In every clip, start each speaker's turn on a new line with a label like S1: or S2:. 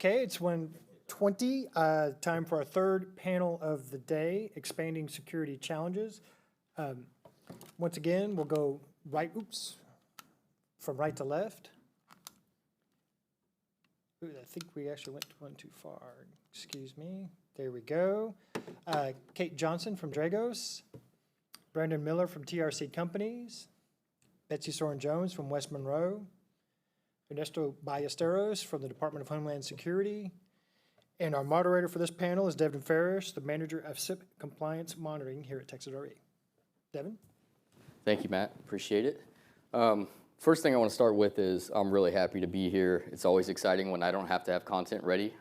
S1: Okay, it's 1:20. Time for our third panel of the day, Expanding Security Challenges. Once again, we'll go from right to left. Ooh, I think we actually went one too far. Excuse me. There we go. Kate Johnson from Dragos. Brandon Miller from TRC Companies. Betsy Soren-Jones from West Monroe. Ernesto Ballesteros from the Department of Homeland Security. And our moderator for this panel is Devin Ferris, the Manager of SIP Compliance Monitoring here at Texas RE. Devin?
S2: Thank you, Matt. Appreciate it. First thing I want to start with is I'm really happy to be here. It's always exciting when I don't have to have content ready.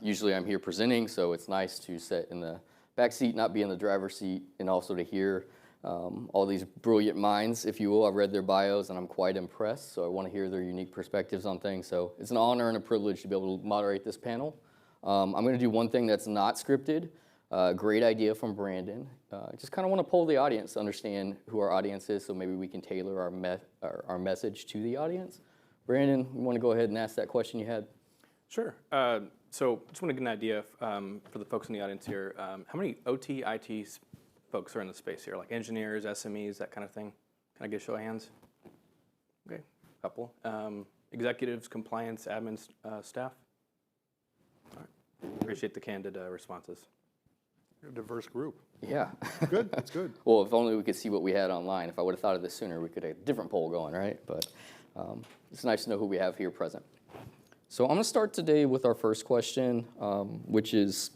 S2: Usually I'm here presenting, so it's nice to sit in the back seat, not be in the driver's seat, and also to hear all these brilliant minds, if you will. I've read their bios and I'm quite impressed, so I want to hear their unique perspectives on things. So it's an honor and a privilege to be able to moderate this panel. I'm going to do one thing that's not scripted. Great idea from Brandon. Just kind of want to poll the audience to understand who our audience is, so maybe we can tailor our message to the audience. Brandon, you want to go ahead and ask that question you had?
S3: Sure. So just want to get an idea for the folks in the audience here. How many OT, IT folks are in the space here, like engineers, SMEs, that kind of thing? Can I get a show of hands? Okay, a couple. Executives, compliance, admin staff? All right. Appreciate the candid responses.
S4: You're a diverse group.
S2: Yeah.
S4: Good, that's good.
S2: Well, if only we could see what we had online. If I would have thought of this sooner, we could have a different poll going, right? But it's nice to know who we have here present. So I'm going to start today with our first question, which is,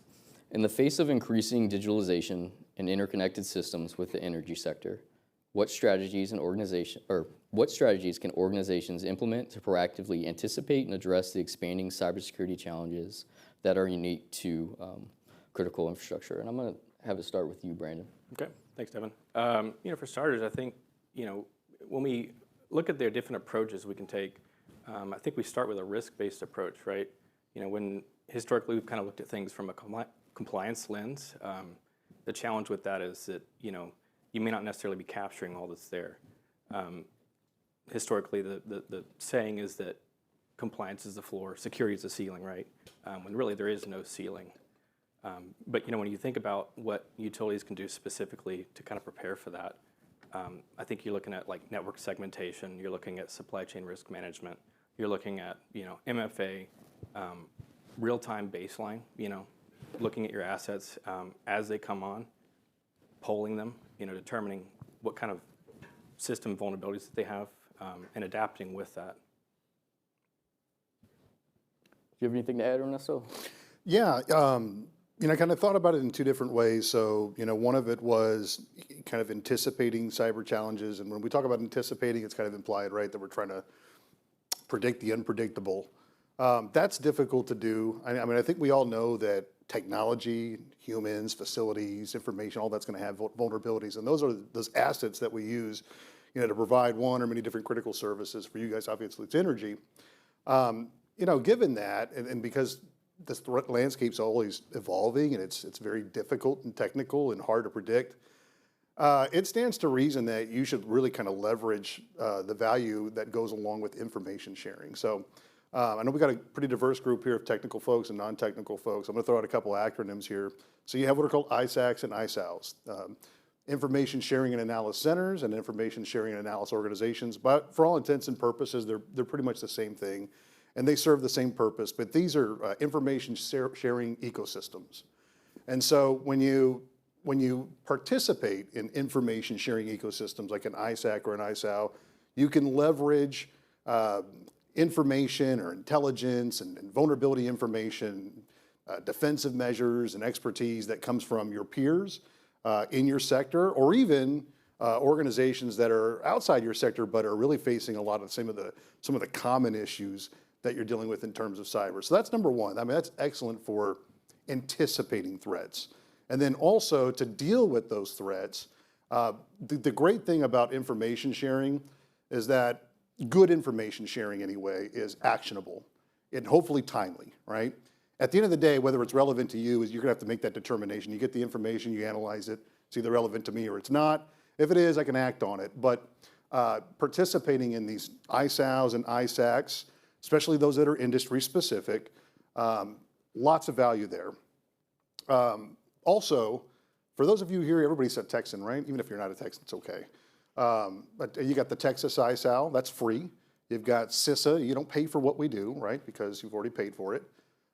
S2: in the face of increasing digitalization and interconnected systems with the energy sector, what strategies can organizations implement to proactively anticipate and address the expanding cybersecurity challenges that are unique to critical infrastructure? And I'm going to have it start with you, Brandon.
S3: Okay, thanks, Devin. For starters, I think, when we look at the different approaches we can take, I think we start with a risk-based approach, right? When historically we've kind of looked at things from a compliance lens, the challenge with that is that, you may not necessarily be capturing all that's there. Historically, the saying is that compliance is the floor, security is the ceiling, right? When really there is no ceiling. But when you think about what utilities can do specifically to kind of prepare for that, I think you're looking at like network segmentation, you're looking at supply chain risk management, you're looking at MFA, real-time baseline, looking at your assets as they come on, polling them, determining what kind of system vulnerabilities that they have, and adapting with that.
S2: Do you have anything to add, Ernesto?
S4: Yeah, I kind of thought about it in two different ways. So, one of it was kind of anticipating cyber challenges. And when we talk about anticipating, it's kind of implied, right, that we're trying to predict the unpredictable. That's difficult to do. I think we all know that technology, humans, facilities, information, all that's going to have vulnerabilities. And those are those assets that we use, to provide one or many different critical services. For you guys, obviously, it's energy. Given that, and because this threat landscape's always evolving and it's very difficult and technical and hard to predict, it stands to reason that you should really kind of leverage the value that goes along with information sharing. So I know we got a pretty diverse group here of technical folks and non-technical folks. I'm going to throw out a couple of acronyms here. So you have what are called ISACs and ISAOs, Information Sharing and Analysis Centers and Information Sharing and Analysis Organizations. But for all intents and purposes, they're pretty much the same thing. And they serve the same purpose, but these are information sharing ecosystems. And so when you participate in information sharing ecosystems like an ISAC or an ISAO, you can leverage information or intelligence and vulnerability information, defensive measures and expertise that comes from your peers in your sector, or even organizations that are outside your sector but are really facing a lot of some of the common issues that you're dealing with in terms of cyber. So that's number one. That's excellent for anticipating threats. And then also to deal with those threats, the great thing about information sharing is that good information sharing anyway is actionable and hopefully timely, right? At the end of the day, whether it's relevant to you, you're gonna have to make that determination. You get the information, you analyze it, it's either relevant to me or it's not. If it is, I can act on it. But participating in these ISAOs and ISACs, especially those that are industry specific, Lots of value there. Also, for those of you here, everybody's a Texan, right? Even if you're not a Texan, it's okay. But you got the Texas ISAL, that's free. You've got CISA, you don't pay for what we do, right? Because you've already paid for it.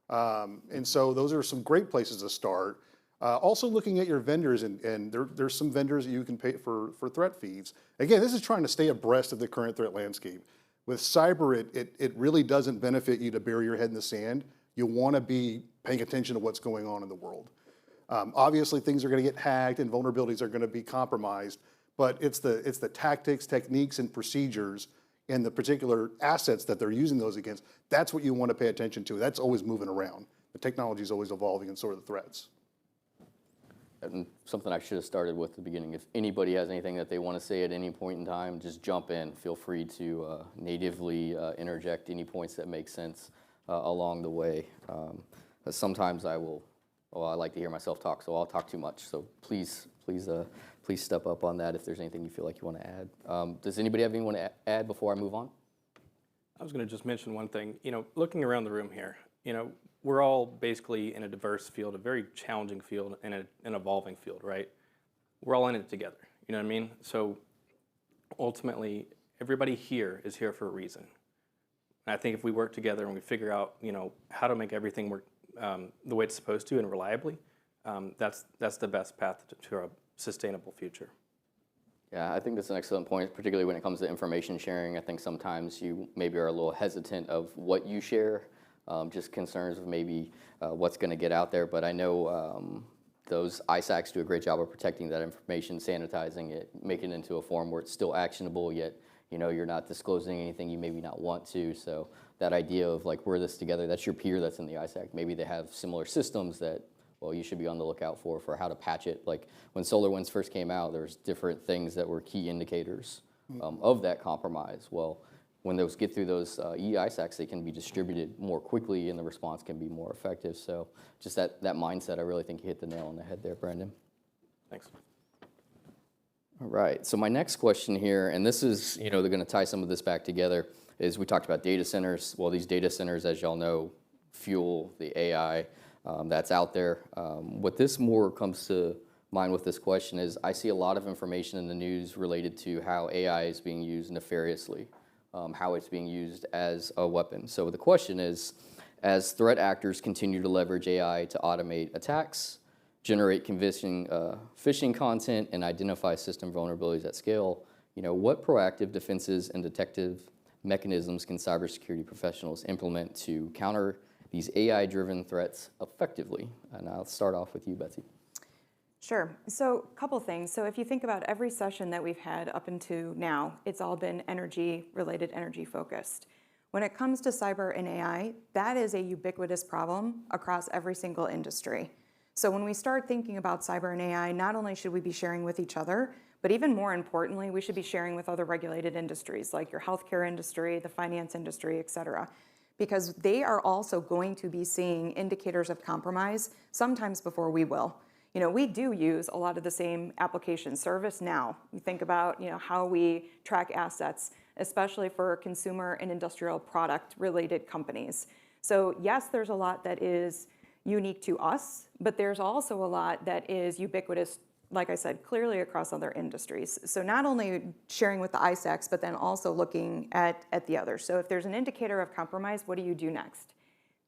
S4: And so those are some great places to start. Also looking at your vendors, and there's some vendors that you can pay for threat feeds. Again, this is trying to stay abreast of the current threat landscape. With cyber, it really doesn't benefit you to bury your head in the sand. You want to be paying attention to what's going on in the world. Obviously, things are going to get hacked and vulnerabilities are going to be compromised, but it's the tactics, techniques, and procedures and the particular assets that they're using those against. That's what you want to pay attention to. That's always moving around. The technology is always evolving, and so are the threats.
S2: And something I should have started with at the beginning. If anybody has anything that they want to say at any point in time, just jump in. Feel free to natively interject any points that make sense along the way. Sometimes I like to hear myself talk, so I'll talk too much. So please step up on that if there's anything you feel like you want to add. Does anybody have anything to add before I move on?
S3: I was going to just mention one thing. Looking around the room here, we're all basically in a diverse field, a very challenging field, and an evolving field, right? We're all in it together. You know what I mean? So ultimately, everybody here is here for a reason. And I think if we work together and we figure out, how to make everything work the way it's supposed to and reliably, that's the best path to a sustainable future.
S2: Yeah, I think that's an excellent point, particularly when it comes to information sharing. I think sometimes you maybe are a little hesitant of what you share, just concerns of maybe what's going to get out there. But I know those ISACs do a great job of protecting that information, sanitizing it, making it into a form where it's still actionable, yet you're not disclosing anything you maybe not want to. So that idea of like, we're this together, that's your peer that's in the ISAC. Maybe they have similar systems that, well, you should be on the lookout for how to patch it. Like when SolarWinds first came out, there's different things that were key indicators of that compromise. Well, when those get through those ISACs, they can be distributed more quickly and the response can be more effective. So just that mindset, I really think you hit the nail on the head there, Brandon.
S3: Thanks.
S2: All right, so my next question here, and this is, they're going to tie some of this back together, is we talked about data centers. Well, these data centers, as y'all know, fuel the AI that's out there. What this more comes to mind with this question is I see a lot of information in the news related to how AI is being used nefariously, how it's being used as a weapon. So the question is, as threat actors continue to leverage AI to automate attacks, generate convincing phishing content, and identify system vulnerabilities at scale, what proactive defenses and detective mechanisms can cybersecurity professionals implement to counter these AI-driven threats effectively? And I'll start off with you, Betsy.
S5: Sure. So a couple things. So if you think about every session that we've had up until now, it's all been energy-related, energy-focused. When it comes to cyber and AI, that is a ubiquitous problem across every single industry. So when we start thinking about cyber and AI, not only should we be sharing with each other, but even more importantly, we should be sharing with other regulated industries like your healthcare industry, the finance industry, et cetera, because they are also going to be seeing indicators of compromise sometimes before we will. We do use a lot of the same application service now. You think about, how we track assets, especially for consumer and industrial product related companies. So yes, there's a lot that is unique to us, but there's also a lot that is ubiquitous, like I said, clearly across other industries. So not only sharing with the ISACs, but then also looking at the others. So if there's an indicator of compromise, what do you do next?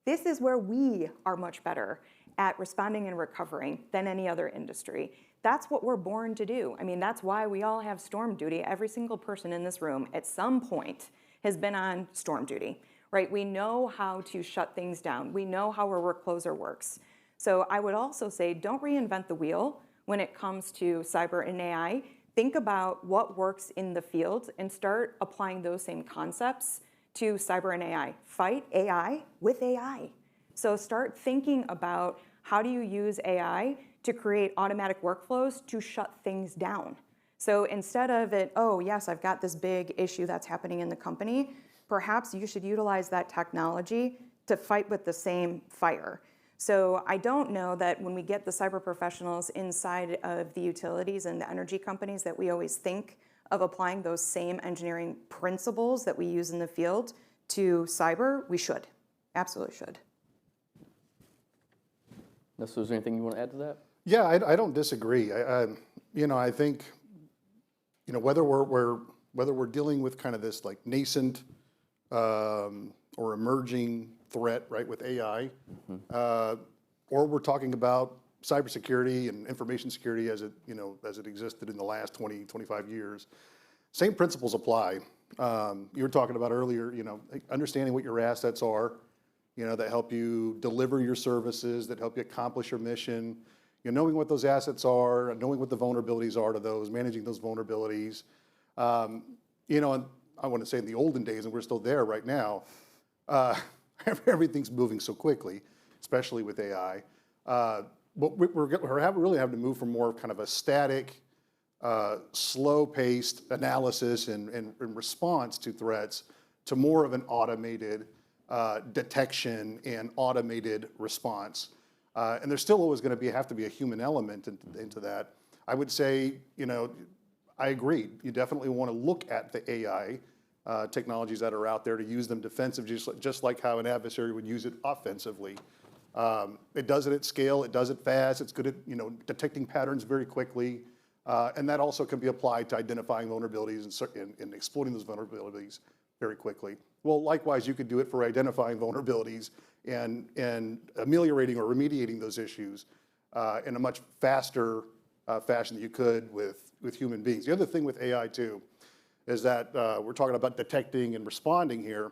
S5: This is where we are much better at responding and recovering than any other industry. That's what we're born to do. I mean, that's why we all have storm duty. Every single person in this room at some point has been on storm duty. Right? We know how to shut things down. We know how a work closer works. So I would also say, don't reinvent the wheel when it comes to cyber and AI. Think about what works in the field and start applying those same concepts to cyber and AI. Fight AI with AI. So start thinking about how do you use AI to create automatic workflows to shut things down. So instead of it, oh yes, I've got this big issue that's happening in the company, perhaps you should utilize that technology to fight with the same fire. So I don't know that when we get the cyber professionals inside of the utilities and the energy companies that we always think of applying those same engineering principles that we use in the field to cyber. We should, absolutely should.
S2: Unless there's anything you want to add to that?
S4: Yeah, I don't disagree. I think, whether we're dealing with kind of this like nascent or emerging threat, right, with AI, or we're talking about cybersecurity and information security as it existed in the last 20, 25 years, same principles apply. You were talking about earlier, understanding what your assets are, that help you deliver your services, that help you accomplish your mission, knowing what those assets are, knowing what the vulnerabilities are to those, managing those vulnerabilities. And I want to say in the olden days, and we're still there right now, everything's moving so quickly, especially with AI. But we're really having to move from more of kind of a static, slow-paced analysis and response to threats to more of an automated detection and automated response. And there's still always going to have to be a human element into that. I would say, I agree. You definitely want to look at the AI technologies that are out there to use them defensively, just like how an adversary would use it offensively. It does it at scale. It does it fast. It's good at detecting patterns very quickly. And that also can be applied to identifying vulnerabilities and exploiting those vulnerabilities very quickly. Well, likewise, you could do it for identifying vulnerabilities and ameliorating or remediating those issues in a much faster fashion than you could with human beings. The other thing with AI too is that we're talking about detecting and responding here,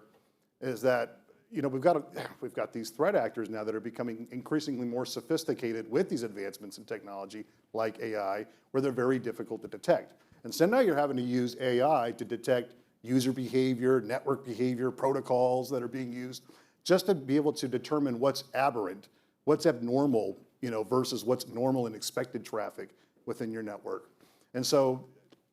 S4: is that we've got these threat actors now that are becoming increasingly more sophisticated with these advancements in technology like AI, where they're very difficult to detect. And so now you're having to use AI to detect user behavior, network behavior, protocols that are being used, just to be able to determine what's aberrant, what's abnormal, versus what's normal and expected traffic within your network. And so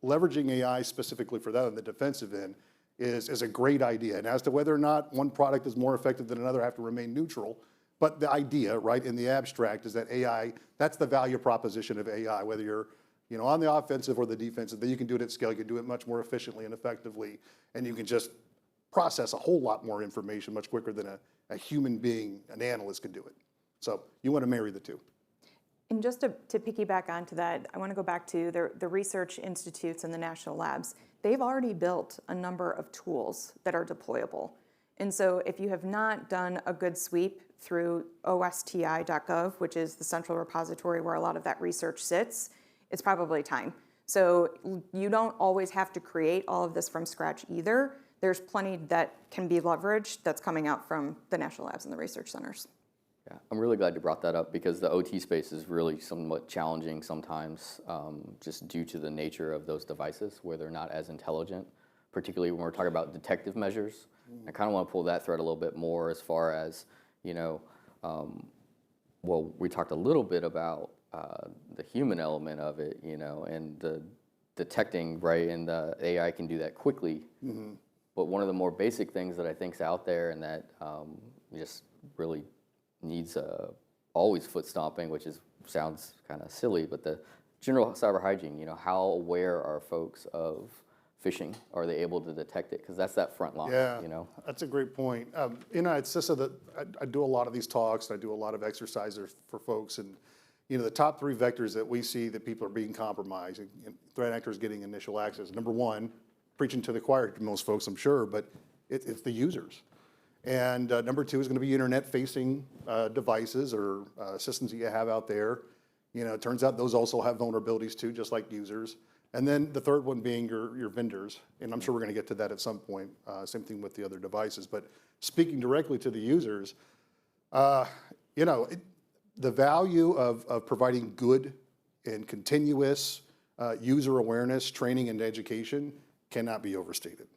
S4: leveraging AI specifically for that on the defensive end is a great idea. And as to whether or not one product is more effective than another, have to remain neutral. But the idea, right, in the abstract is that AI, that's the value proposition of AI, whether you're on the offensive or the defensive, that you can do it at scale, you can do it much more efficiently and effectively, and you can just process a whole lot more information much quicker than a human being, an analyst, could do it. So you want to marry the two.
S5: And just to piggyback onto that, I want to go back to the research institutes and the national labs. They've already built a number of tools that are deployable. And so if you have not done a good sweep through osti.gov, which is the central repository where a lot of that research sits, it's probably time. So you don't always have to create all of this from scratch either. There's plenty that can be leveraged that's coming out from the national labs and the research centers.
S2: Yeah, I'm really glad you brought that up because the OT space is really somewhat challenging sometimes, just due to the nature of those devices where they're not as intelligent, particularly when we're talking about detective measures. I kind of want to pull that thread a little bit more as far as, well, we talked a little bit about the human element of it, and the detecting, right, and the AI can do that quickly. But one of the more basic things that I think is out there and that just really needs always foot stomping, which sounds kind of silly, but the general cyber hygiene, how aware are folks of phishing? Are they able to detect it? Because that's that front line,
S4: Yeah, that's a great point. It's just so that I do a lot of these talks, I do a lot of exercises for folks, and the top three vectors that we see that people are being compromised and threat actors getting initial access. Number one, preaching to the choir to most folks, I'm sure, but it's the users. And number two is going to be internet-facing devices or systems that you have out there. It turns out those also have vulnerabilities too, just like users. And then the third one being your vendors, and I'm sure we're going to get to that at some point. Same thing with the other devices. But speaking directly to the users, the value of providing good and continuous user awareness, training, and education cannot be overstated.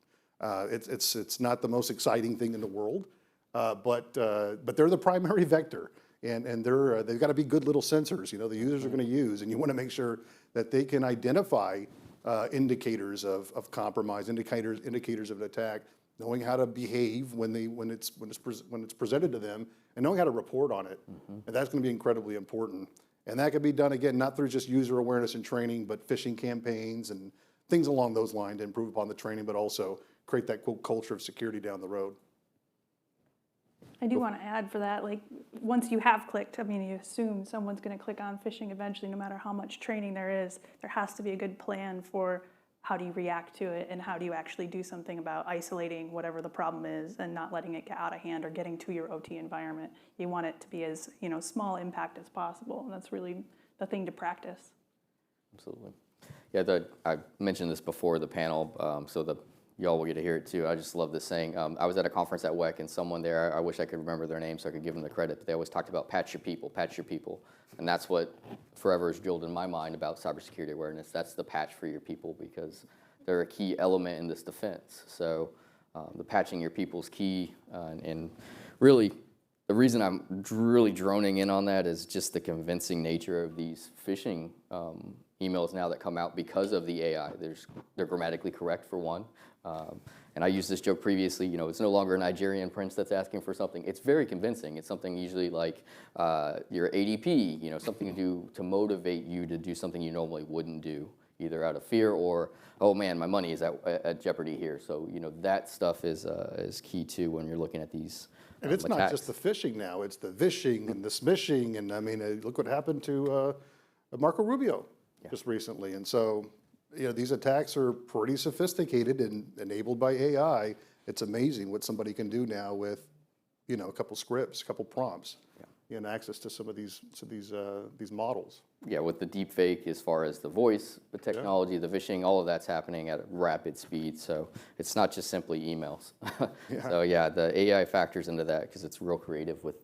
S4: It's not the most exciting thing in the world, but they're the primary vector, and they've got to be good little sensors. The users are going to use, and you want to make sure that they can identify indicators of compromise, indicators of an attack, knowing how to behave when it's presented to them, and knowing how to report on it. And that's going to be incredibly important. And that can be done again not through just user awareness and training, but phishing campaigns and things along those lines to improve upon the training, but also create that quote culture of security down the road.
S6: I do want to add for that, like, once you have clicked, I mean, you assume someone's going to click on phishing eventually, no matter how much training there is. There has to be a good plan for how do you react to it and how do you actually do something about isolating whatever the problem is and not letting it get out of hand or getting to your OT environment. You want it to be as, small impact as possible, and that's really the thing to practice.
S2: Absolutely. Yeah, I mentioned this before the panel, so y'all will get to hear it too. I just love this saying. I was at a conference at WEC, and someone there, I wish I could remember their name so I could give them the credit, but they always talked about patch your people. And that's what forever is drilled in my mind about cybersecurity awareness. That's the patch for your people, because they're a key element in this defense. So the patching your people is key, and really, the reason I'm really droning in on that is just the convincing nature of these phishing emails now that come out because of the AI. They're grammatically correct, for one. And I used this joke previously, it's no longer a Nigerian prince that's asking for something. It's very convincing. It's something usually like your ADP, something to do to motivate you to do something you normally wouldn't do, either out of fear or, oh man, my money is at jeopardy here. So, that stuff is key too when you're looking at these
S4: And it's not
S2: attacks.
S4: just the phishing now, it's the vishing and the smishing, and I mean, look what happened to Marco Rubio just recently. And so, these attacks are pretty sophisticated and enabled by AI. It's amazing what somebody can do now with, a couple scripts, a couple prompts, and access to some of these models.
S2: Yeah, with the deep fake, as far as the voice, the technology, the vishing, all of that's happening at a rapid speed. So it's not just simply emails. So yeah, the AI factors into that because it's real creative with,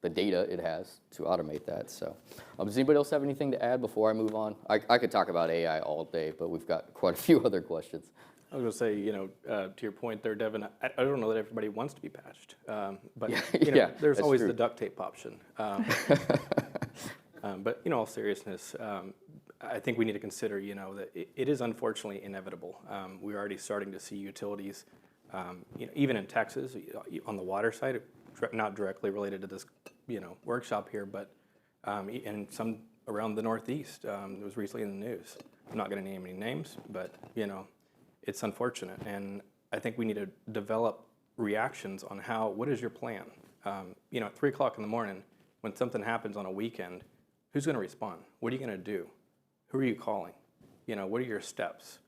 S2: the data it has to automate that. So does anybody else have anything to add before I move on? I could talk about AI all day, but we've got quite a few other questions.
S3: I was going to say, to your point there, Devin, I don't know that everybody wants to be patched, but there's
S2: that's
S3: always
S2: true.
S3: the duct tape option. But in all seriousness, I think we need to consider, that it is unfortunately inevitable. We're already starting to see utilities, even in Texas, on the water side, not directly related to this, workshop here, but and some around the Northeast. It was recently in the news. I'm not going to name any names, but it's unfortunate, and I think we need to develop reactions on what is your plan? At 3 o'clock in the morning, when something happens on a weekend, who's going to respond? What are you going to do? Who are you calling? What are your steps?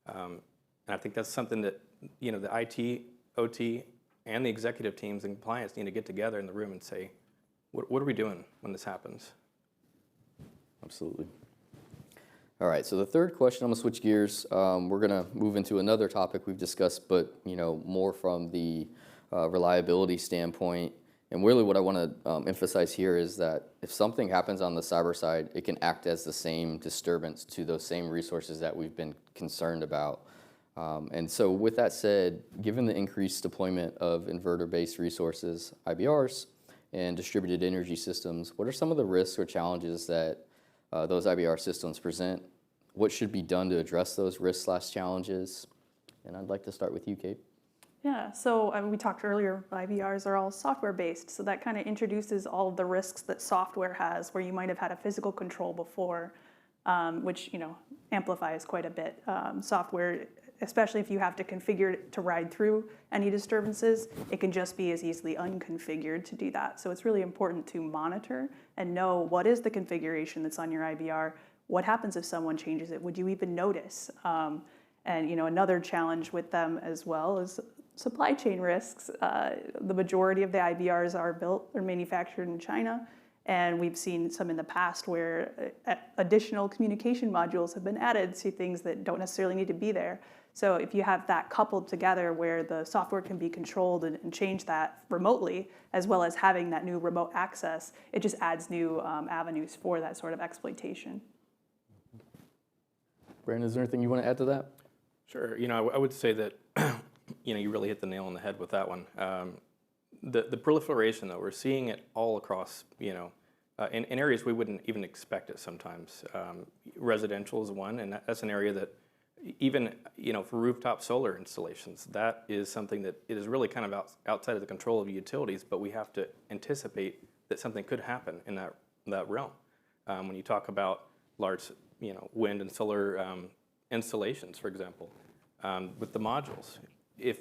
S3: And I think that's something that, the IT, OT, and the executive teams and compliance need to get together in the room and say, what are we doing when this happens?
S2: Absolutely. All right, so the third question, I'm gonna switch gears. We're gonna move into another topic we've discussed, but more from the reliability standpoint. And really what I wanna emphasize here is that if something happens on the cyber side, it can act as the same disturbance to those same resources that we've been concerned about. And so with that said, given the increased deployment of inverter-based resources, IBRs, and distributed energy systems, what are some of the risks or challenges that those IBR systems present? What should be done to address those risks/challenges? And I'd like to start with you, Kate.
S6: Yeah, so we talked earlier, IVRs are all software-based, so that kind of introduces all of the risks that software has, where you might have had a physical control before, which amplifies quite a bit. Software, especially if you have to configure it to ride through any disturbances, it can just be as easily unconfigured to do that. So it's really important to monitor and know what is the configuration that's on your IVR, what happens if someone changes it, would you even notice? And another challenge with them as well is supply chain risks. The majority of the IBRs are built or manufactured in China, and we've seen some in the past where additional communication modules have been added to things that don't necessarily need to be there. So if you have that coupled together where the software can be controlled and change that remotely, as well as having that new remote access, it just adds new avenues for that sort of exploitation.
S2: Brandon, is there anything you want to add to that?
S3: Sure. I would say that you really hit the nail on the head with that one. The proliferation, though, we're seeing it all across, in areas we wouldn't even expect it sometimes. Residential is one, and that's an area that even, for rooftop solar installations, that is something that it is really kind of outside of the control of utilities, but we have to anticipate that something could happen in that realm. When you talk about large, wind and solar installations, for example, with the modules, if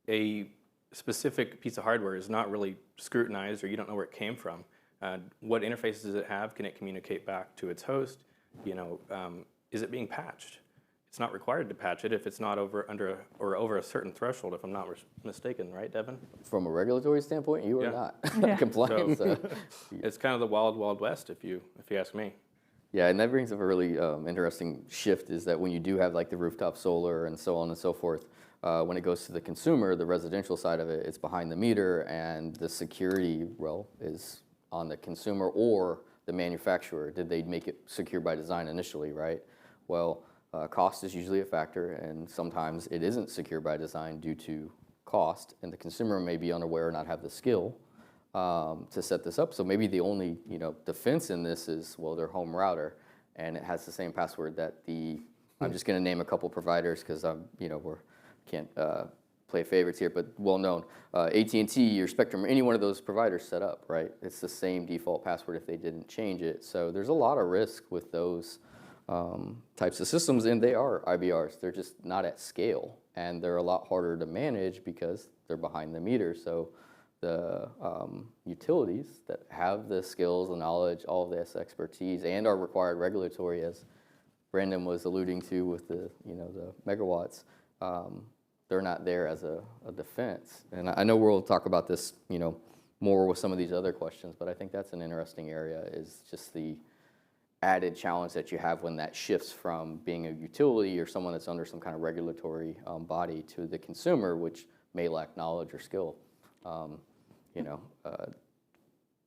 S3: a specific piece of hardware is not really scrutinized or you don't know where it came from. What interfaces does it have? Can it communicate back to its host? Is it being patched? It's not required to patch it if it's not over a certain threshold, if I'm not mistaken, right, Devin?
S2: From a regulatory standpoint, you are
S3: Yeah.
S2: not compliant. So.
S3: It's kind of the wild, wild west, if you ask me.
S2: Yeah, and that brings up a really interesting shift is that when you do have like the rooftop solar and so on and so forth, when it goes to the consumer, the residential side of it, it's behind the meter, and the security, well, is on the consumer or the manufacturer. Did they make it secure by design initially, right? Well, cost is usually a factor, and sometimes it isn't secure by design due to cost, and the consumer may be unaware or not have the skill to set this up. So maybe the only defense in this is, well, their home router, and it has the same password that I'm just going to name a couple providers because we're can't play favorites here, but well known. AT&T or Spectrum, any one of those providers set up, right? It's the same default password if they didn't change it. So there's a lot of risk with those types of systems, and they are IBRs. They're just not at scale, and they're a lot harder to manage because they're behind the meter. So the utilities that have the skills, the knowledge, all of this expertise, and are required regulatory, as Brandon was alluding to with the megawatts, they're not there as a defense. And I know we'll talk about this more with some of these other questions, but I think that's an interesting area, is just the added challenge that you have when that shifts from being a utility or someone that's under some kind of regulatory body to the consumer, which may lack knowledge or skill.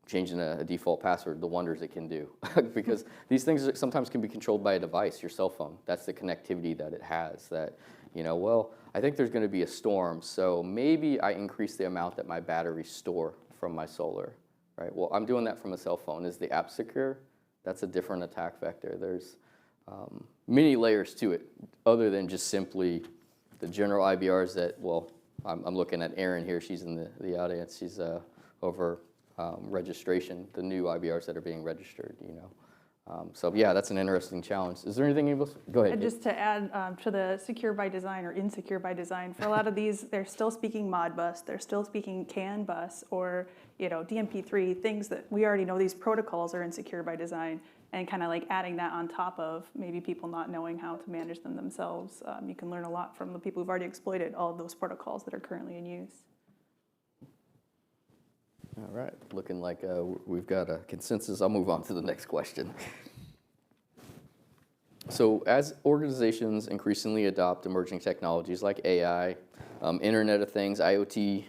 S2: Changing a default password, the wonders it can do. Because these things sometimes can be controlled by a device, your cell phone. That's the connectivity that it has, that, well, I think there's going to be a storm, so maybe I increase the amount that my batteries store from my solar, right? Well, I'm doing that from a cell phone. Is the app secure? That's a different attack vector. There's many layers to it, other than just simply the general IBRs that, well, I'm looking at Erin here. She's in the audience. She's over registration, the new IBRs that are being registered, So yeah, that's an interesting challenge. Is there anything else? Go ahead.
S6: And just to add to the secure by design or insecure by design, for a lot of these, they're still speaking Modbus, they're still speaking CAN bus or DMP3, things that we already know these protocols are insecure by design, and kind of like adding that on top of maybe people not knowing how to manage them themselves. You can learn a lot from the people who've already exploited all of those protocols that are currently in use.
S2: All right, looking like we've got a consensus. I'll move on to the next question. So as organizations increasingly adopt emerging technologies like AI, Internet of Things, IoT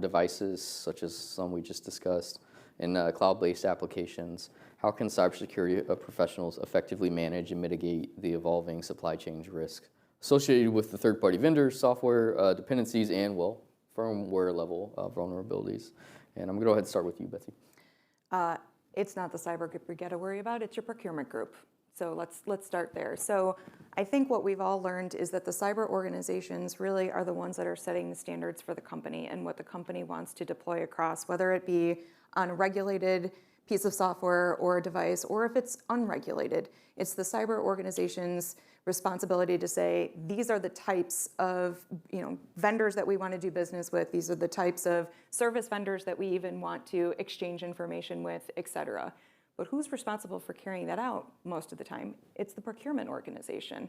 S2: devices, such as some we just discussed, and cloud-based applications, how can cybersecurity professionals effectively manage and mitigate the evolving supply chain risk associated with the third-party vendors, software dependencies, and, well, firmware level vulnerabilities? And I'm going to go ahead and start with you, Betsy.
S5: It's not the cyber group you got to worry about, it's your procurement group. So let's start there. So I think what we've all learned is that the cyber organizations really are the ones that are setting the standards for the company and what the company wants to deploy across, whether it be on a regulated piece of software or a device, or if it's unregulated. It's the cyber organization's responsibility to say, these are the types of vendors that we want to do business with, these are the types of service vendors that we even want to exchange information with, et cetera. But who's responsible for carrying that out most of the time? It's the procurement organization.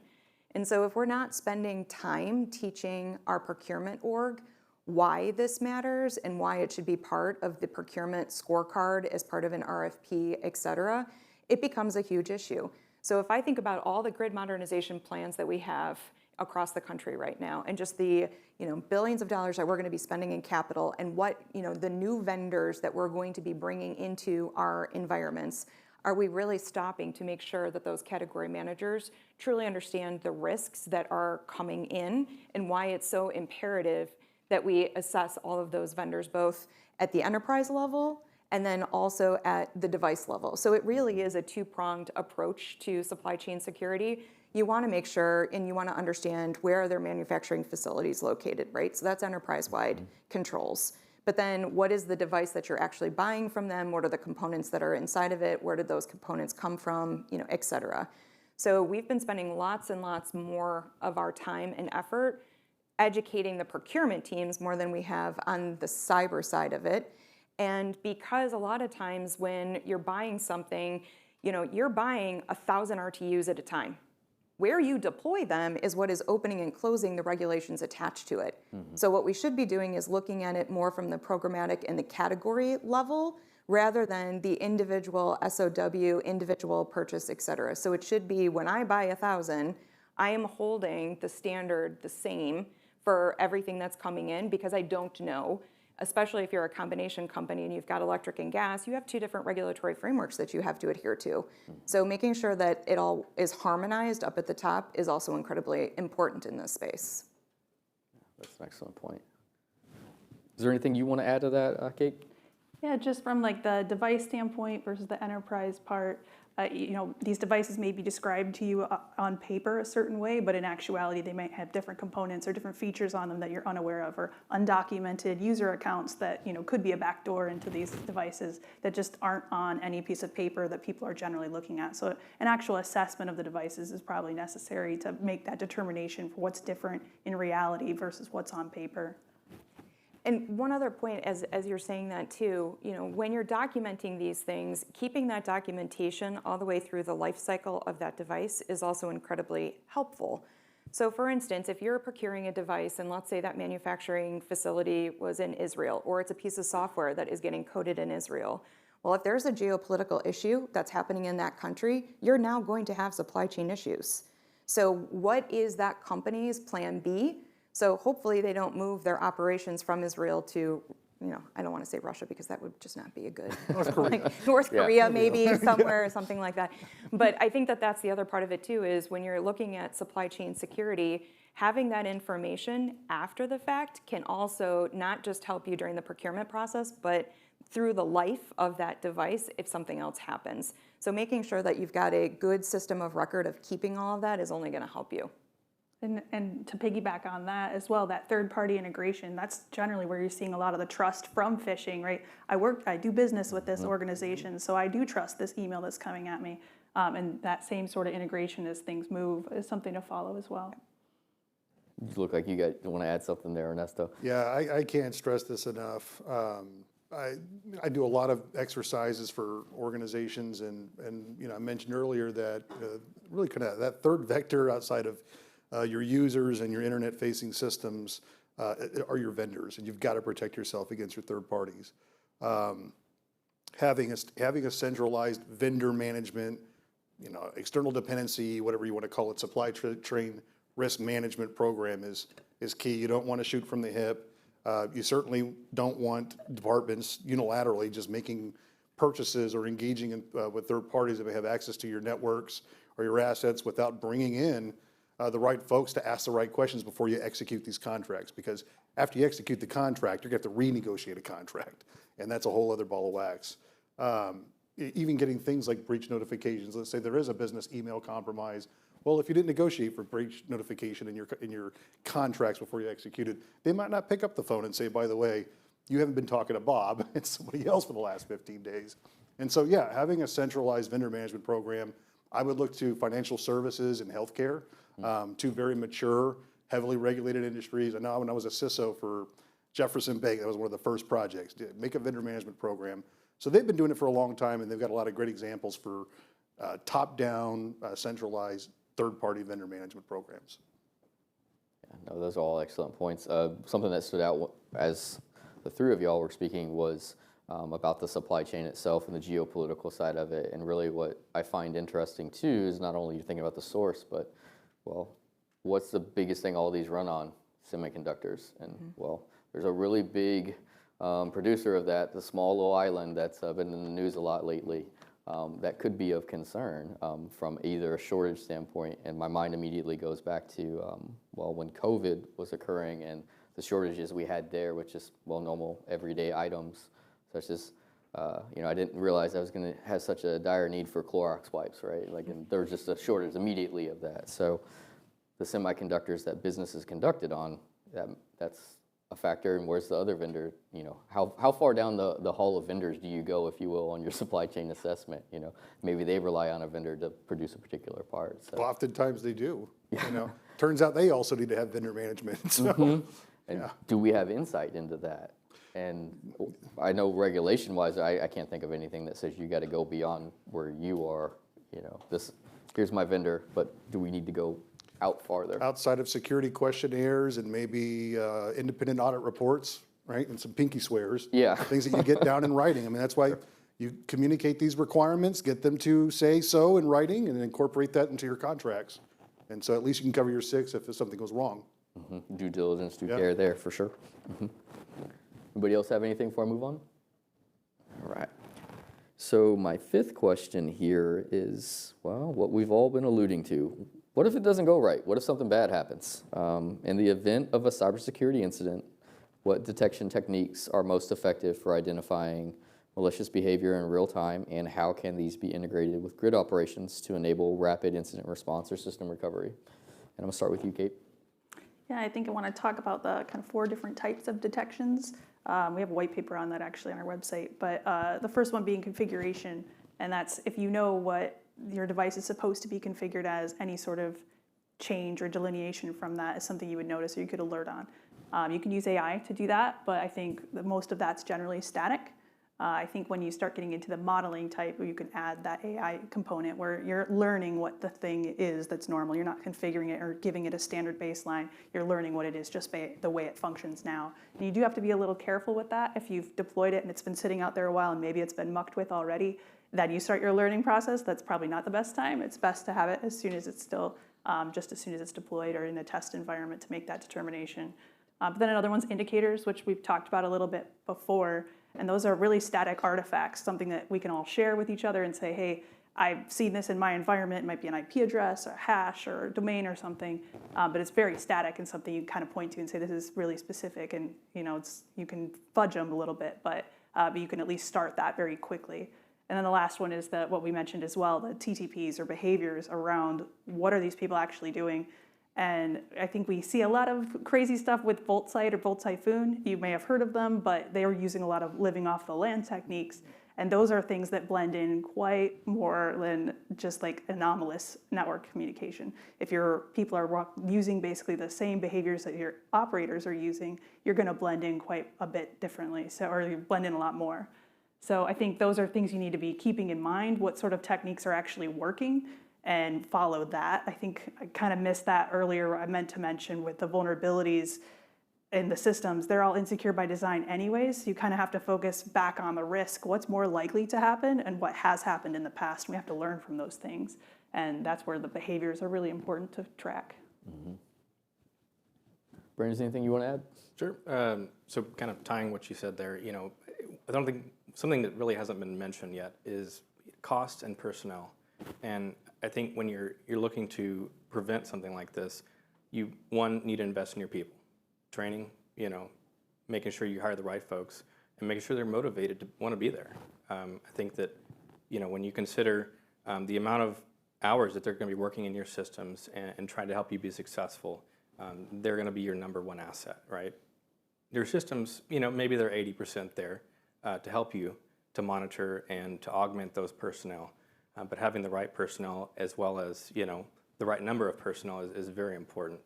S5: And so if we're not spending time teaching our procurement org why this matters and why it should be part of the procurement scorecard as part of an RFP, et cetera, it becomes a huge issue. So if I think about all the grid modernization plans that we have across the country right now, and just the billions of dollars that we're going to be spending in capital, and what the new vendors that we're going to be bringing into our environments, are we really stopping to make sure that those category managers truly understand the risks that are coming in and why it's so imperative that we assess all of those vendors, both at the enterprise level and then also at the device level? So it really is a two-pronged approach to supply chain security. You want to make sure, and you want to understand where are their manufacturing facilities located, right? So that's enterprise-wide controls. But then what is the device that you're actually buying from them? What are the components that are inside of it? Where did those components come from, et cetera. So we've been spending lots and lots more of our time and effort educating the procurement teams more than we have on the cyber side of it. And because a lot of times when you're buying something, you're buying 1,000 RTUs at a time. Where you deploy them is what is opening and closing the regulations attached to it. So what we should be doing is looking at it more from the programmatic and the category level rather than the individual SOW, individual purchase, et cetera. So it should be when I buy 1,000, I am holding the standard the same for everything that's coming in because I don't know, especially if you're a combination company and you've got electric and gas, you have two different regulatory frameworks that you have to adhere to. So making sure that it all is harmonized up at the top is also incredibly important in this space.
S2: That's an excellent point. Is there anything you want to add to that, Kate?
S6: Yeah, just from like the device standpoint versus the enterprise part, these devices may be described to you on paper a certain way, but in actuality, they might have different components or different features on them that you're unaware of, or undocumented user accounts that could be a backdoor into these devices that just aren't on any piece of paper that people are generally looking at. So an actual assessment of the devices is probably necessary to make that determination for what's different in reality versus what's on paper.
S5: And one other point, as you're saying that too, when you're documenting these things, keeping that documentation all the way through the life cycle of that device is also incredibly helpful. So for instance, if you're procuring a device and let's say that manufacturing facility was in Israel, or it's a piece of software that is getting coded in Israel, well, if there's a geopolitical issue that's happening in that country, you're now going to have supply chain issues. So what is that company's plan B? So hopefully they don't move their operations from Israel to, I don't want to say Russia because that would just not be a good, North Korea maybe somewhere or something like that. But I think that that's the other part of it too, is when you're looking at supply chain security, having that information after the fact can also not just help you during the procurement process, but through the life of that device if something else happens. So making sure that you've got a good system of record of keeping all of that is only going to help you.
S6: And to piggyback on that as well, that third-party integration, that's generally where you're seeing a lot of the trust from phishing, right? I do business with this organization, so I do trust this email that's coming at me. And that same sort of integration as things move is something to follow as well.
S2: You look like you want to add something there, Ernesto.
S4: Yeah, I can't stress this enough. I do a lot of exercises for organizations, and I mentioned earlier that really kind of that third vector outside of your users and your internet-facing systems are your vendors, and you've got to protect yourself against your third parties. Having a centralized vendor management, external dependency, whatever you want to call it, supply chain risk management program is key. You don't want to shoot from the hip. You certainly don't want departments unilaterally just making purchases or engaging with third parties that may have access to your networks or your assets without bringing in the right folks to ask the right questions before you execute these contracts. Because after you execute the contract, you're going to have to renegotiate a contract, and that's a whole other ball of wax. Even getting things like breach notifications. Let's say there is a business email compromise. Well, if you didn't negotiate for breach notification in your contracts before you executed, they might not pick up the phone and say, by the way, you haven't been talking to Bob, it's somebody else for the last 15 days. And so, yeah, having a centralized vendor management program, I would look to financial services and healthcare, two very mature, heavily regulated industries. I know when I was a CISO for Jefferson Bank, that was one of the first projects, make a vendor management program. So they've been doing it for a long time, and they've got a lot of great examples for top-down, centralized, third-party vendor management programs.
S2: Yeah, no, those are all excellent points. Something that stood out as the three of y'all were speaking was about the supply chain itself and the geopolitical side of it. And really what I find interesting too is not only you're thinking about the source, but, well, what's the biggest thing all these run on? Semiconductors. And, well, there's a really big producer of that, the small little island that's been in the news a lot lately. That could be of concern from either a shortage standpoint, and my mind immediately goes back to, well, when COVID was occurring and the shortages we had there, which is, well, normal everyday items, such as, I didn't realize I was going to have such a dire need for Clorox wipes, right? Like, and there was just a shortage immediately of that. So the semiconductors that business is conducted on, that's a factor. And where's the other vendor? How far down the hall of vendors do you go, if you will, on your supply chain assessment? Maybe they rely on a vendor to produce a particular part. So.
S4: Well, oftentimes they do. turns out they also need to have vendor management, so.
S2: And do we have insight into that? And I know regulation-wise, I can't think of anything that says you got to go beyond where you are. You know, here's my vendor, but do we need to go out farther?
S4: Outside of security questionnaires and maybe independent audit reports, right, and some pinky swears.
S2: Yeah.
S4: Things that you get down in writing. I mean, that's why you communicate these requirements, get them to say so in writing, and incorporate that into your contracts. And so at least you can cover your 6 if something goes wrong.
S2: Due diligence, due
S4: Yeah.
S2: care there, for sure. Anybody else have anything before I move on? All right. So my 5th question here is, well, what we've all been alluding to. What if it doesn't go right? What if something bad happens? In the event of a cybersecurity incident, what detection techniques are most effective for identifying malicious behavior in real time, and how can these be integrated with grid operations to enable rapid incident response or system recovery? And I'm gonna start with you, Kate.
S6: Yeah, I think I want to talk about the kind of 4 different types of detections. We have a white paper on that actually on our website, but the first one being configuration, and that's if you know what your device is supposed to be configured as, any sort of change or delineation from that is something you would notice or you could alert on. You can use AI to do that, but I think that most of that's generally static. I think when you start getting into the modeling type, you can add that AI component where you're learning what the thing is that's normal. You're not configuring it or giving it a standard baseline. You're learning what it is just by the way it functions now. And you do have to be a little careful with that. If you've deployed it and it's been sitting out there a while and maybe it's been mucked with already, then you start your learning process. That's probably not the best time. It's best to have it as soon as it's still, just as soon as it's deployed or in a test environment to make that determination. But then another one's indicators, which we've talked about a little bit before. And those are really static artifacts, something that we can all share with each other and say, hey, I've seen this in my environment. It might be an IP address or a hash or a domain or something, but it's very static and something you kind of point to and say this is really specific. And you can fudge them a little bit, but you can at least start that very quickly. And then the last one is what we mentioned as well, the TTPs or behaviors around what are these people actually doing. And I think we see a lot of crazy stuff with VoltSite or VoltTyphoon. You may have heard of them, but they are using a lot of living off the land techniques. And those are things that blend in quite more than just like anomalous network communication. If your people are using basically the same behaviors that your operators are using, you're going to blend in quite a bit differently, or you blend in a lot more. So I think those are things you need to be keeping in mind, what sort of techniques are actually working, and follow that. I think I kind of missed that earlier. I meant to mention with the vulnerabilities in the systems, they're all insecure by design anyways. You kind of have to focus back on the risk, what's more likely to happen and what has happened in the past. We have to learn from those things. And that's where the behaviors are really important to track.
S2: Brandon, is there anything you want to add?
S3: Sure. So kind of tying what you said there, I don't think something that really hasn't been mentioned yet is cost and personnel. And I think when you're looking to prevent something like this, you need to invest in your people, training, making sure you hire the right folks, and making sure they're motivated to want to be there. I think that when you consider the amount of hours that they're going to be working in your systems and trying to help you be successful, they're going to be your number one asset, right? Your systems, maybe they're 80% there to help you to monitor and to augment those personnel. But having the right personnel as well as the right number of personnel is very important.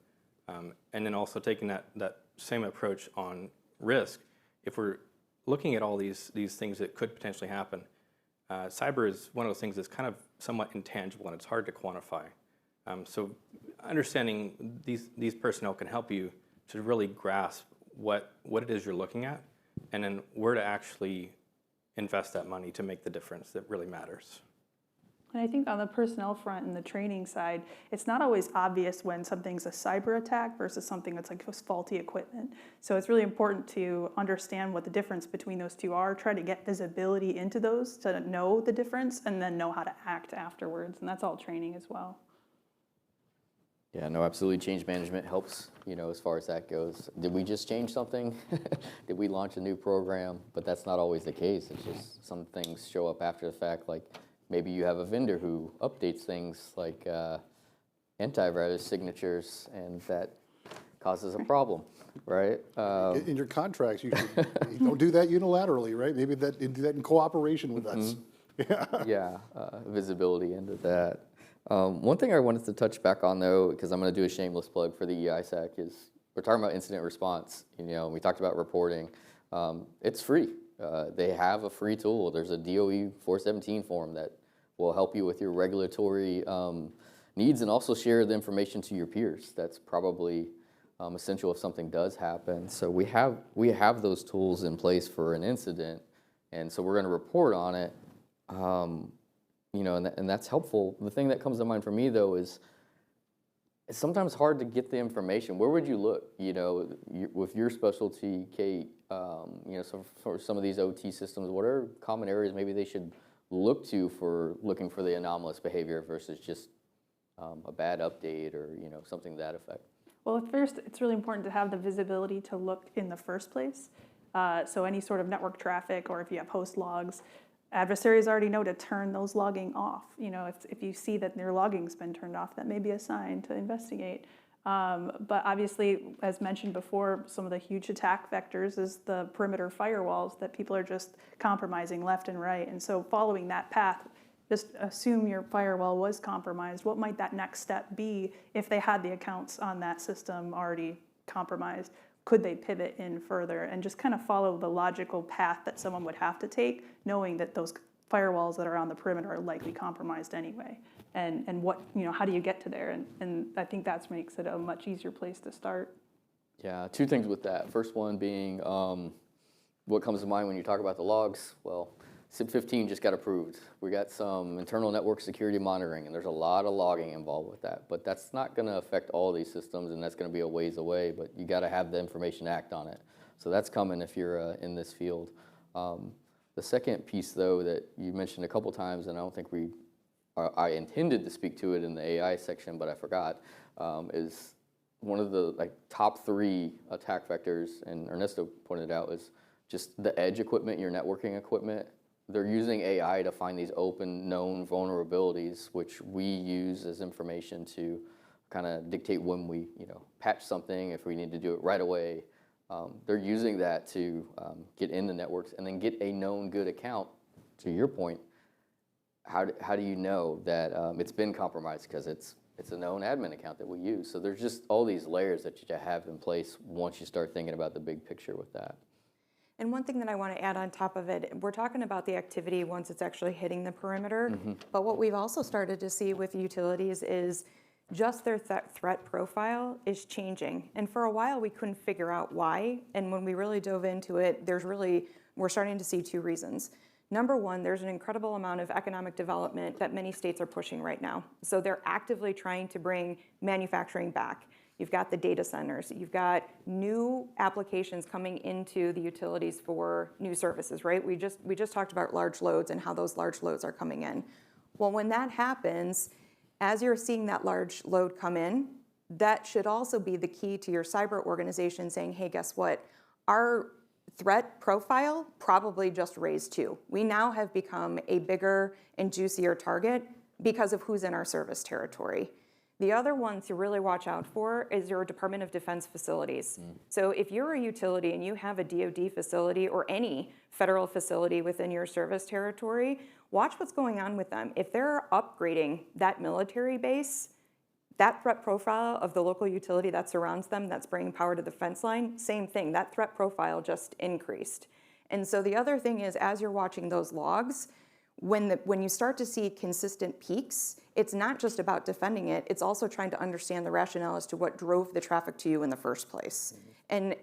S3: And then also taking that same approach on risk. If we're looking at all these things that could potentially happen, cyber is one of those things that's kind of somewhat intangible and it's hard to quantify. So understanding these personnel can help you to really grasp what it is you're looking at, and then where to actually invest that money to make the difference that really matters.
S6: And I think on the personnel front and the training side, it's not always obvious when something's a cyber attack versus something that's like faulty equipment. So it's really important to understand what the difference between those two are, try to get visibility into those to know the difference, and then know how to act afterwards. And that's all training as well.
S2: Yeah, no, absolutely. Change management helps, as far as that goes. Did we just change something? Did we launch a new program? But that's not always the case. It's just some things show up after the fact, like maybe you have a vendor who updates things like antivirus signatures, and that causes a problem, right?
S4: In your contracts, you don't do that unilaterally, right? Maybe you do that in cooperation with us.
S2: Yeah, visibility into that. One thing I wanted to touch back on, though, because I'm going to do a shameless plug for the EISAC, is we're talking about incident response. We talked about reporting. It's free. They have a free tool. There's a DOE 417 form that will help you with your regulatory needs and also share the information to your peers. That's probably essential if something does happen. So we have those tools in place for an incident, and so we're going to report on it. And that's helpful. The thing that comes to mind for me, though, is it's sometimes hard to get the information. Where would you look? With your specialty, Kate, so for some of these OT systems, what are common areas maybe they should look to for looking for the anomalous behavior versus just a bad update or something to that effect?
S6: Well, at first, it's really important to have the visibility to look in the first place. So any sort of network traffic, or if you have host logs, adversaries already know to turn those logging off. If you see that your logging's been turned off, that may be a sign to investigate. But obviously, as mentioned before, some of the huge attack vectors is the perimeter firewalls that people are just compromising left and right. And so following that path, just assume your firewall was compromised. What might that next step be if they had the accounts on that system already compromised? Could they pivot in further and just kind of follow the logical path that someone would have to take, knowing that those firewalls that are on the perimeter are likely compromised anyway? And what, how do you get to there? And I think that makes it a much easier place to start.
S2: Yeah, two things with that. First one being what comes to mind when you talk about the logs. Well, SIP 15 just got approved. We got some internal network security monitoring, and there's a lot of logging involved with that. But that's not going to affect all these systems, and that's going to be a ways away. But you got to have the information to act on it. So that's coming if you're in this field. The second piece, though, that you mentioned a couple times, and I don't think I intended to speak to it in the AI section, but I forgot, is one of the top 3 attack vectors, and Ernesto pointed out, is just the edge equipment, your networking equipment. They're using AI to find these open, known vulnerabilities, which we use as information to kind of dictate when we, patch something, if we need to do it right away. They're using that to get in the networks and then get a known good account. To your point, how do you know that it's been compromised? Because it's a known admin account that we use. So there's just all these layers that you have in place once you start thinking about the big picture with that.
S5: And one thing that I want to add on top of it, we're talking about the activity once it's actually hitting the perimeter. But what we've also started to see with utilities is just their threat profile is changing. And for a while, we couldn't figure out why. And when we really dove into it, we're starting to see 2 reasons. Number one, there's an incredible amount of economic development that many states are pushing right now. So they're actively trying to bring manufacturing back. You've got the data centers. You've got new applications coming into the utilities for new services, right? We just talked about large loads and how those large loads are coming in. Well, when that happens, as you're seeing that large load come in, that should also be the key to your cyber organization saying, hey, guess what? Our threat profile probably just raised too. We now have become a bigger and juicier target because of who's in our service territory. The other one to really watch out for is your Department of Defense facilities. So if you're a utility and you have a DoD facility or any federal facility within your service territory, watch what's going on with them. If they're upgrading that military base, that threat profile of the local utility that surrounds them, that's bringing power to the fence line, same thing. That threat profile just increased. And so the other thing is, as you're watching those logs, when you start to see consistent peaks, it's not just about defending it, it's also trying to understand the rationale as to what drove the traffic to you in the first place. And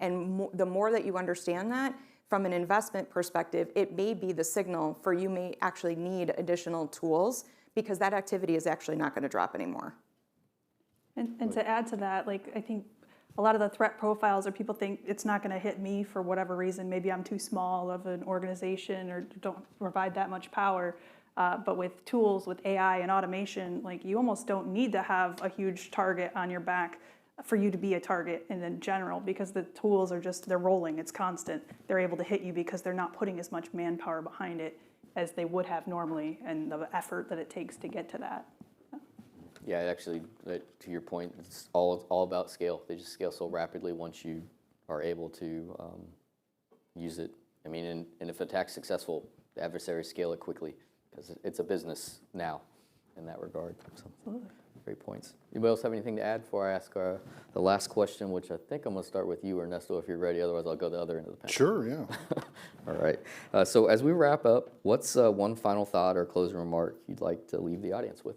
S5: the more that you understand that, from an investment perspective, it may be the signal for you may actually need additional tools because that activity is actually not going to drop anymore.
S6: And to add to that, I think a lot of the threat profiles are people think it's not going to hit me for whatever reason. Maybe I'm too small of an organization or don't provide that much power. But with tools, with AI and automation, you almost don't need to have a huge target on your back for you to be a target in general, because the tools are they're rolling, it's constant. They're able to hit you because they're not putting as much manpower behind it as they would have normally, and the effort that it takes to get to that.
S2: Yeah, actually, to your point, it's all about scale. They just scale so rapidly once you are able to use it. I mean, and if attack's successful, the adversaries scale it quickly because it's a business now. in that regard. So, great points. Anybody else have anything to add before I ask the last question, which I think I'm going to start with you, Ernesto, if you're ready. Otherwise, I'll go to the other end of the panel.
S4: Sure, yeah.
S2: All right. So as we wrap up, what's one final thought or closing remark you'd like to leave the audience with?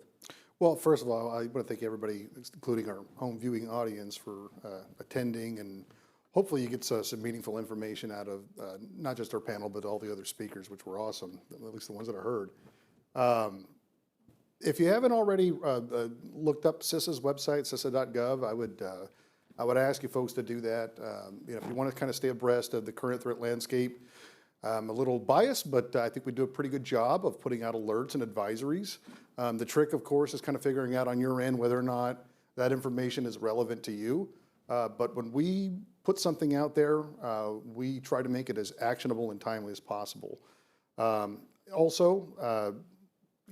S4: Well, first of all, I want to thank everybody, including our home viewing audience, for attending, and hopefully you get some meaningful information out of not just our panel, but all the other speakers, which were awesome, at least the ones that I heard. If you haven't already looked up CISA's website, CISA.gov, I would ask you folks to do that. If you want to kind of stay abreast of the current threat landscape. I'm a little biased, but I think we do a pretty good job of putting out alerts and advisories. The trick, of course, is kind of figuring out on your end whether or not that information is relevant to you. But when we put something out there, we try to make it as actionable and timely as possible. Also,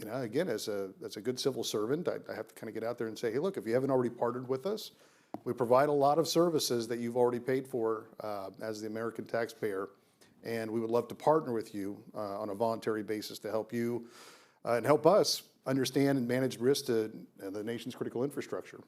S4: again, as a good civil servant, I have to kind of get out there and say, hey, look, if you haven't already partnered with us, we provide a lot of services that you've already paid for as the American taxpayer, and we would love to partner with you on a voluntary basis to help you and help us understand and manage risk to the nation's critical infrastructure.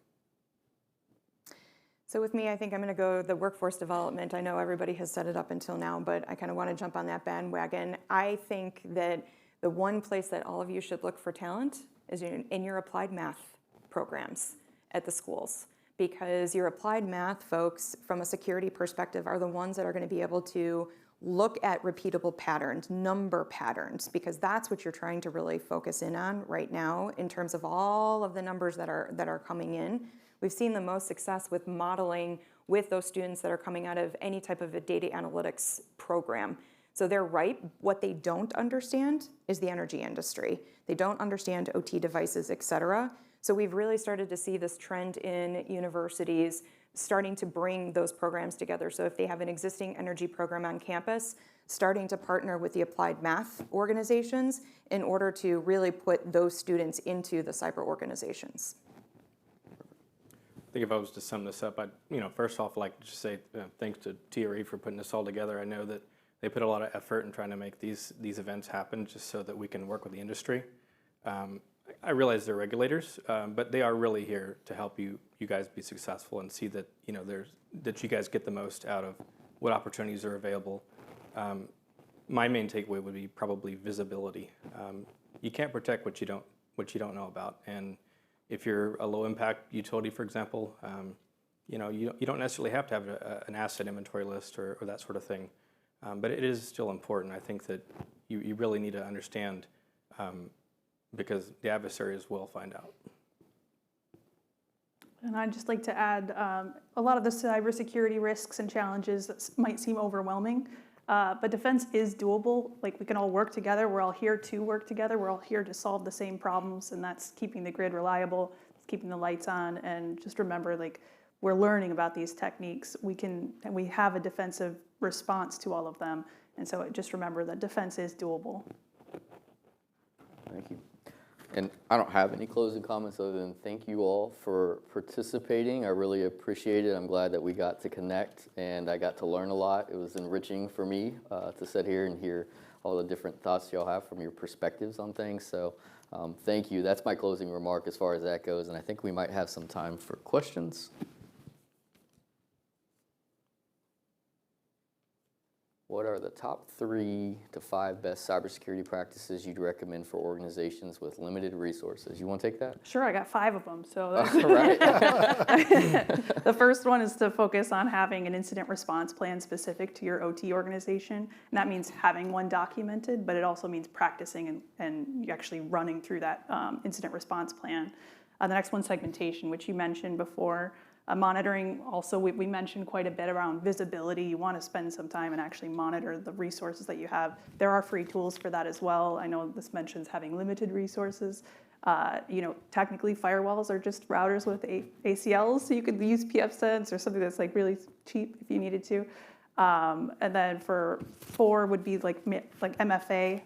S5: So with me, I think I'm going to go the workforce development. I know everybody has set it up until now, but I kind of want to jump on that bandwagon. I think that the one place that all of you should look for talent is in your applied math programs at the schools, because your applied math folks, from a security perspective, are the ones that are going to be able to look at repeatable patterns, number patterns, because that's what you're trying to really focus in on right now in terms of all of the numbers that are coming in. We've seen the most success with modeling with those students that are coming out of any type of a data analytics program. So they're right. What they don't understand is the energy industry. They don't understand OT devices, et cetera. So we've really started to see this trend in universities starting to bring those programs together. So if they have an existing energy program on campus, starting to partner with the applied math organizations in order to really put those students into the cyber organizations.
S3: I think if I was to sum this up, I'd, first off, like to just say thanks to TRE for putting this all together. I know that they put a lot of effort in trying to make these events happen just so that we can work with the industry. I realize they're regulators, but they are really here to help you guys be successful and see that that you guys get the most out of what opportunities are available. My main takeaway would be probably visibility. You can't protect what you don't know about, and if you're a low impact utility, for example, you don't necessarily have to have an asset inventory list or that sort of thing, but it is still important. I think that you really need to understand. Because the adversaries will find out.
S6: And I'd just like to add, a lot of the cybersecurity risks and challenges might seem overwhelming, but defense is doable. Like, we can all work together. We're all here to work together. We're all here to solve the same problems, and that's keeping the grid reliable, keeping the lights on, and just remember, like, we're learning about these techniques. We have a defensive response to all of them, and so just remember that defense is doable.
S2: Thank you. And I don't have any closing comments other than thank you all for participating. I really appreciate it. I'm glad that we got to connect and I got to learn a lot. It was enriching for me to sit here and hear all the different thoughts y'all have from your perspectives on things. So thank you. That's my closing remark as far as that goes. And I think we might have some time for questions. What are the top 3 to 5 best cybersecurity practices you'd recommend for organizations with limited resources? You want to take that?
S6: Sure, I got 5 of them. So
S2: Right.
S6: the first one is to focus on having an incident response plan specific to your OT organization. And that means having one documented, but it also means practicing and actually running through that incident response plan. The next one, segmentation, which you mentioned before. Monitoring, also, we mentioned quite a bit around visibility. You want to spend some time and actually monitor the resources that you have. There are free tools for that as well. I know this mentions having limited resources. Technically, firewalls are just routers with ACLs, so you could use pfSense or something that's like really cheap if you needed to. And then for 4 would be like MFA.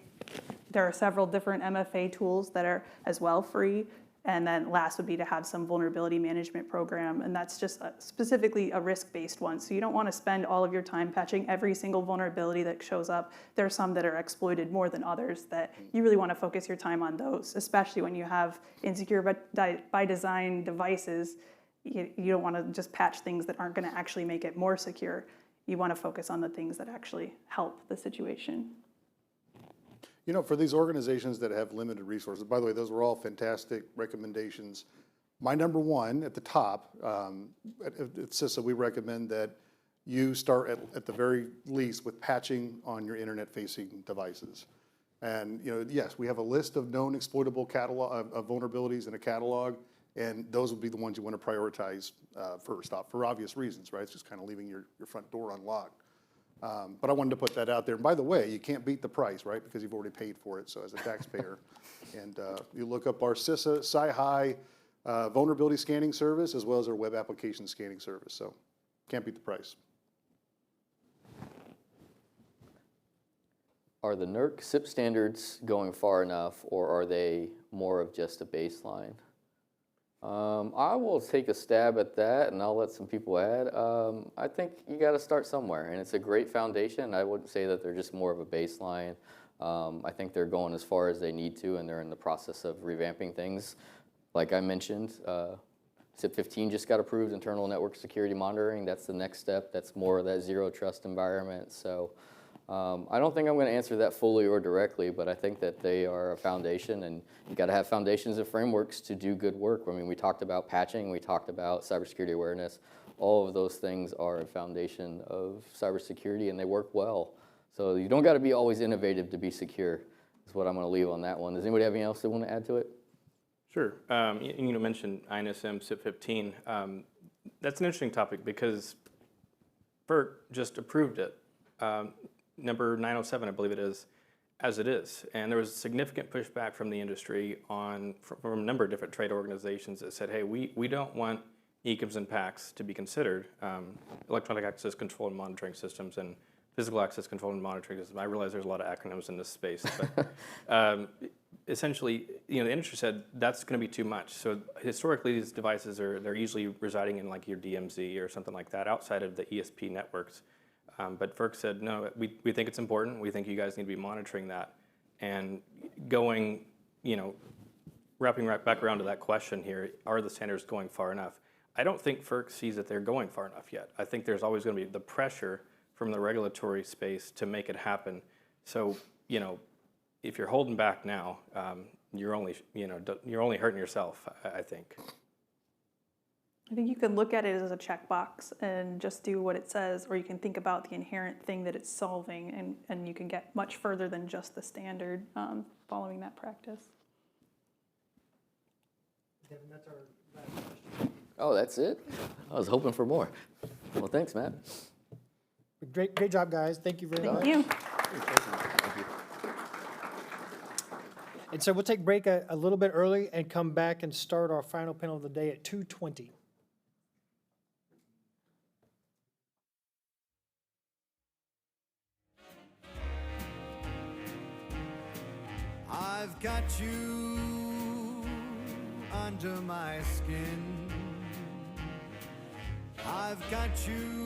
S6: There are several different MFA tools that are as well free. And then last would be to have some vulnerability management program, and that's just specifically a risk-based one. So you don't want to spend all of your time patching every single vulnerability that shows up. There are some that are exploited more than others that you really want to focus your time on those, especially when you have insecure by design devices. You don't want to just patch things that aren't going to actually make it more secure. You want to focus on the things that actually help the situation.
S4: You know, for these organizations that have limited resources, by the way, those were all fantastic recommendations. My number one at the top, at CISA, we recommend that you start at the very least with patching on your internet-facing devices. And, you know, yes, we have a list of known exploitable catalog of vulnerabilities in a catalog, and those would be the ones you want to prioritize first off, for obvious reasons, right? It's just kind of leaving your front door unlocked. But I wanted to put that out there. And by the way, you can't beat the price, right? Because you've already paid for it, so as a taxpayer. And you look up our CISA, Sci-Hi vulnerability scanning service, as well as our web application scanning service. So can't beat the price.
S2: Are the NERC SIP standards going far enough, or are they more of just a baseline? I will take a stab at that, and I'll let some people add. I think you got to start somewhere, and it's a great foundation. I wouldn't say that they're just more of a baseline. I think they're going as far as they need to, and they're in the process of revamping things. Like I mentioned, SIP 15 just got approved, internal network security monitoring. That's the next step. That's more of that zero trust environment. So I don't think I'm going to answer that fully or directly, but I think that they are a foundation, and you got to have foundations and frameworks to do good work. I mean, we talked about patching, we talked about cybersecurity awareness. All of those things are a foundation of cybersecurity, and they work well. So you don't got to be always innovative to be secure. That's what I'm going to leave on that one. Does anybody have anything else they want to add to it?
S3: Sure. You mentioned INSM SIP 15. That's an interesting topic because FERC just approved it. Number 907, I believe it is, as it is. And there was significant pushback from the industry from a number of different trade organizations that said, hey, we don't want ECMs and PACs to be considered electronic access control and monitoring systems and physical access control and monitoring systems. I realize there's a lot of acronyms in this space, but essentially, the industry said that's going to be too much. So historically, these devices they're usually residing in like your DMZ or something like that outside of the ESP networks. But FERC said, no, we think it's important. We think you guys need to be monitoring that. And going, wrapping right back around to that question here, are the standards going far enough? I don't think FERC sees that they're going far enough yet. I think there's always going to be the pressure from the regulatory space to make it happen. So, if you're holding back now, you're only hurting yourself, I think.
S6: I think you can look at it as a checkbox and just do what it says, or you can think about the inherent thing that it's solving, and you can get much further than just the standard following that practice.
S1: Devin, that's our last question.
S2: Oh, that's it? I was hoping for more. Well, thanks, Matt.
S1: Great job, guys. Thank you very much.
S6: Thank you.
S2: Thank you.
S1: And so we'll take break a little bit early and come back and start our final panel of the day at 2:20.
S7: I've got you under my skin. I've got you